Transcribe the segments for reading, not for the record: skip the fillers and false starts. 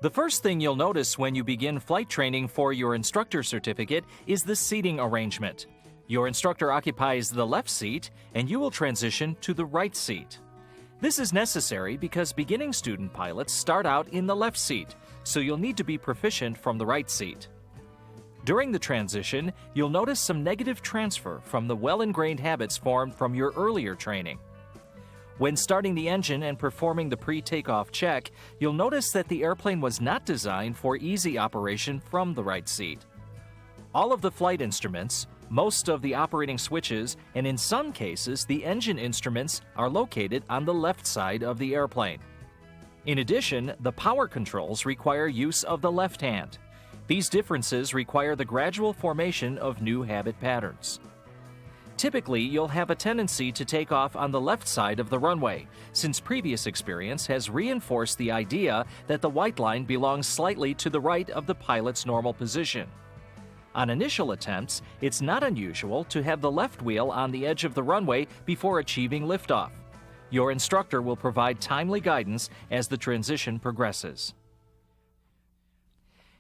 The first thing you'll notice when you begin flight training for your instructor certificate is the seating arrangement. Your instructor occupies the left seat, and you will transition to the right seat. This is necessary because beginning student pilots start out in the left seat, so you'll need to be proficient from the right seat. During the transition, you'll notice some negative transfer from the well-ingrained habits formed from your earlier training. When starting the engine and performing the pre-takeoff check, you'll notice that the airplane was not designed for easy operation from the right seat. All of the flight instruments, most of the operating switches, and in some cases the engine instruments are located on the left side of the airplane. In addition, the power controls require use of the left hand. These differences require the gradual formation of new habit patterns. Typically, you'll have a tendency to take off on the left side of the runway, since previous experience has reinforced the idea that the white line belongs slightly to the right of the pilot's normal position. On initial attempts, it's not unusual to have the left wheel on the edge of the runway before achieving liftoff. Your instructor will provide timely guidance as the transition progresses.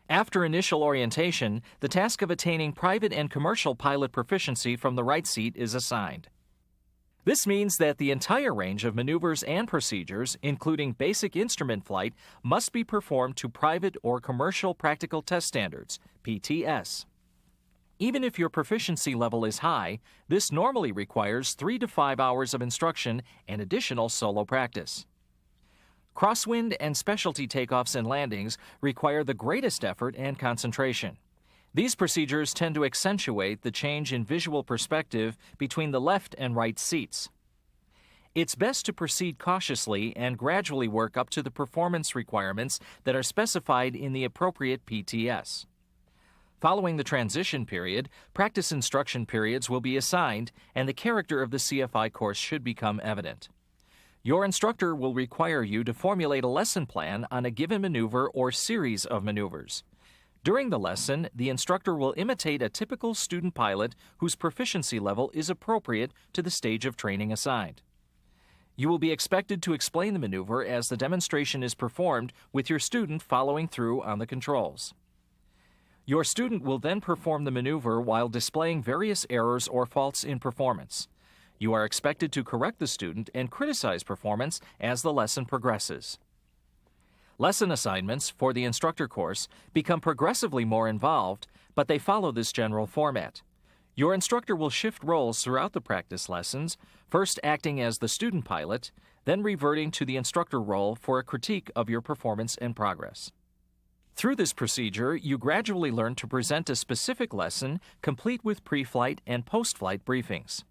After initial orientation, the task of attaining private and commercial pilot proficiency from the right seat is assigned. This means that the entire range of maneuvers and procedures, including basic instrument flight, must be performed to private or commercial practical test standards, PTS. Even if your proficiency level is high, this normally requires 3 to 5 hours of instruction and additional solo practice. Crosswind and specialty takeoffs and landings require the greatest effort and concentration. These procedures tend to accentuate the change in visual perspective between the left and right seats. It's best to proceed cautiously and gradually work up to the performance requirements that are specified in the appropriate PTS. Following the transition period, practice instruction periods will be assigned, and the character of the CFI course should become evident. Your instructor will require you to formulate a lesson plan on a given maneuver or series of maneuvers. During the lesson, the instructor will imitate a typical student pilot whose proficiency level is appropriate to the stage of training assigned. You will be expected to explain the maneuver as the demonstration is performed, with your student following through on the controls. Your student will then perform the maneuver while displaying various errors or faults in performance. You are expected to correct the student and criticize performance as the lesson progresses. Lesson assignments for the instructor course become progressively more involved, but they follow this general format. Your instructor will shift roles throughout the practice lessons, first acting as the student pilot, then reverting to the instructor role for a critique of your performance and progress. Through this procedure, you gradually learn to present a specific lesson, complete with pre-flight and post-flight briefings.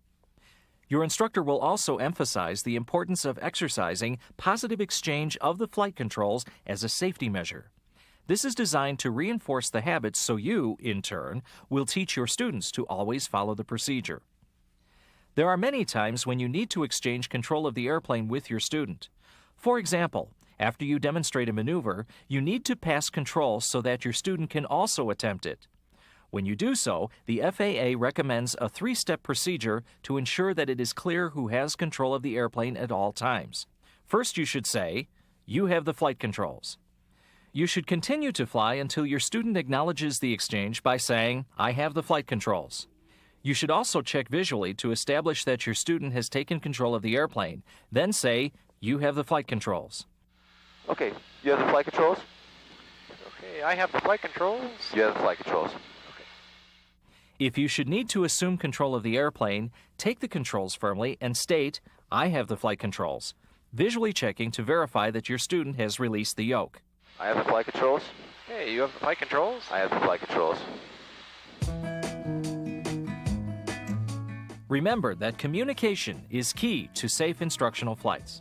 Your instructor will also emphasize the importance of exercising positive exchange of the flight controls as a safety measure. This is designed to reinforce the habits so you, in turn, will teach your students to always follow the procedure. There are many times when you need to exchange control of the airplane with your student. For example, after you demonstrate a maneuver, you need to pass control so that your student can also attempt it. When you do so, the FAA recommends a 3-step procedure to ensure that it is clear who has control of the airplane at all times. First, you should say, "You have the flight controls." You should continue to fly until your student acknowledges the exchange by saying, "I have the flight controls." You should also check visually to establish that your student has taken control of the airplane. Then say, "You have the flight controls." Okay, you have the flight controls? Okay, I have the flight controls. You have the flight controls. If you should need to assume control of the airplane, take the controls firmly and state, "I have the flight controls," visually checking to verify that your student has released the yoke. I have the flight controls. Hey, you have the flight controls? I have the flight controls. Remember that communication is key to safe instructional flights.